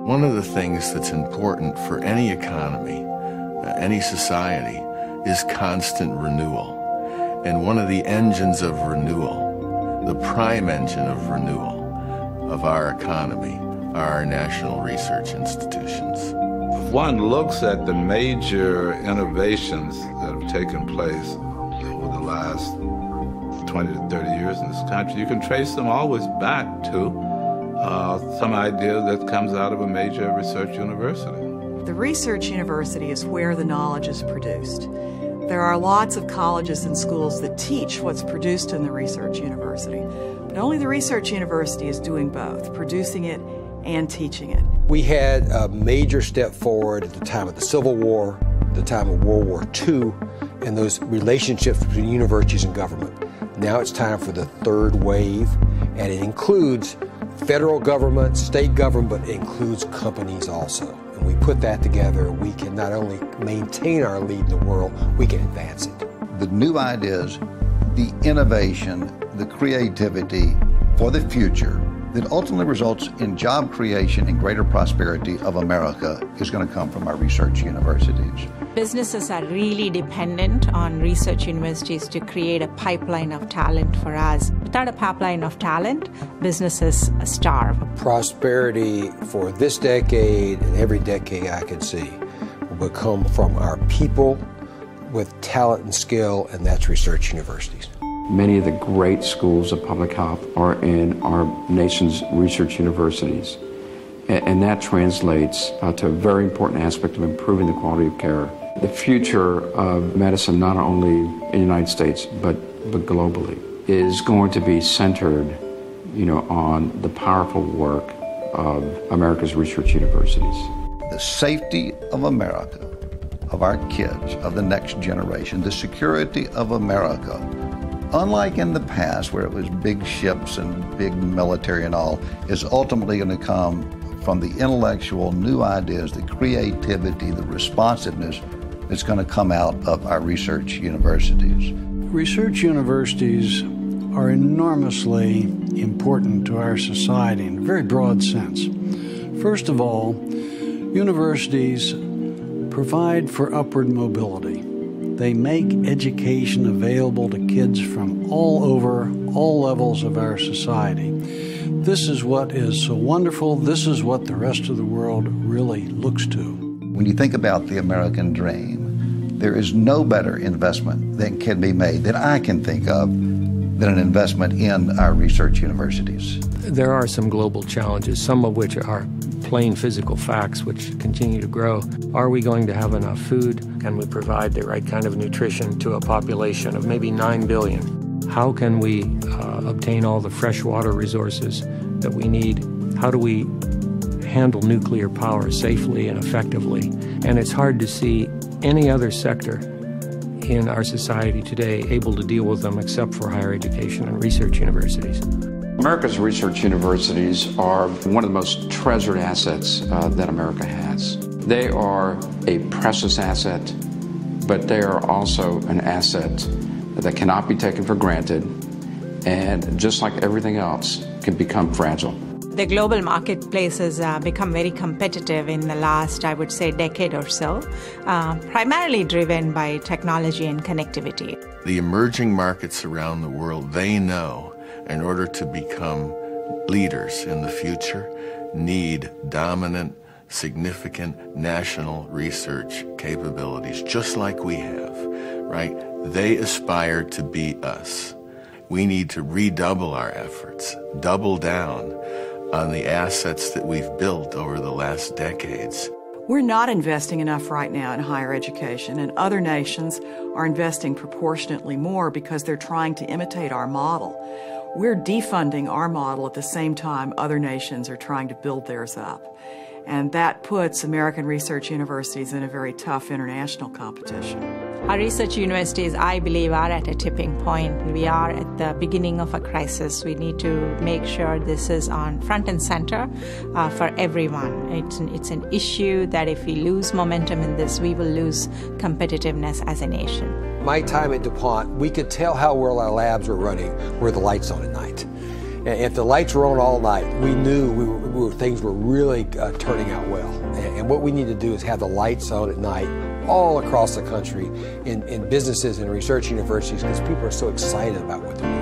One of the things that's important for any economy, any society, is constant renewal. And one of the engines of renewal, the prime engine of renewal of our economy, are our national research institutions. If one looks at the major innovations that have taken place over the last 20 to 30 years in this country, you can trace them always back to some idea that comes out of a major research university. The research university is where the knowledge is produced. There are lots of colleges and schools that teach what's produced in the research university, but only the research university is doing both, producing it and teaching it. We had a major step forward at the time of the Civil War, the time of World War II, and those relationships between universities and government. Now it's time for the third wave, and it includes federal government, state government, but it includes companies also. And we put that together, we can not only maintain our lead in the world, we can advance it. The new ideas, the innovation, the creativity for the future that ultimately results in job creation and greater prosperity of America is going to come from our research universities. Businesses are really dependent on research universities to create a pipeline of talent for us. Without a pipeline of talent, businesses starve. Prosperity for this decade and every decade I can see will come from our people with talent and skill, and that's research universities. Many of the great schools of public health are in our nation's research universities. And that translates to a very important aspect of improving the quality of care. The future of medicine, not only in the United States, but globally, is going to be centered, on the powerful work of America's research universities. The safety of America, of our kids, of the next generation, the security of America, unlike in the past where it was big ships and big military and all, is ultimately going to come from the intellectual new ideas, the creativity, the responsiveness that's going to come out of our research universities. Research universities are enormously important to our society in a very broad sense. First of all, universities provide for upward mobility. They make education available to kids from all over, all levels of our society. This is what is so wonderful. This is what the rest of the world really looks to. When you think about the American dream, there is no better investment that can be made that I can think of than an investment in our research universities. There are some global challenges, some of which are plain physical facts which continue to grow. Are we going to have enough food? Can we provide the right kind of nutrition to a population of maybe 9 billion? How can we obtain all the fresh water resources that we need? How do we handle nuclear power safely and effectively? And it's hard to see any other sector in our society today able to deal with them except for higher education and research universities. America's research universities are one of the most treasured assets that America has. They are a precious asset, but they are also an asset that cannot be taken for granted, and just like everything else, can become fragile. The global marketplace has become very competitive in the last, I would say, decade or so, primarily driven by technology and connectivity. The emerging markets around the world, they know in order to become leaders in the future, need dominant, significant national research capabilities, just like we have, right? They aspire to be us. We need to redouble our efforts, double down on the assets that we've built over the last decades. We're not investing enough right now in higher education, and other nations are investing proportionately more because they're trying to imitate our model. We're defunding our model at the same time other nations are trying to build theirs up. And that puts American research universities in a very tough international competition. Our research universities, I believe, are at a tipping point. We are at the beginning of a crisis. We need to make sure this is on front and center for everyone. It's an issue that if we lose momentum in this, we will lose competitiveness as a nation. My time at DuPont, we could tell how well our labs were running were the lights on at night. And if the lights were on all night, we knew things were really turning out well. And what we need to do is have the lights on at night all across the country in businesses and research universities, because people are so excited about what they're doing.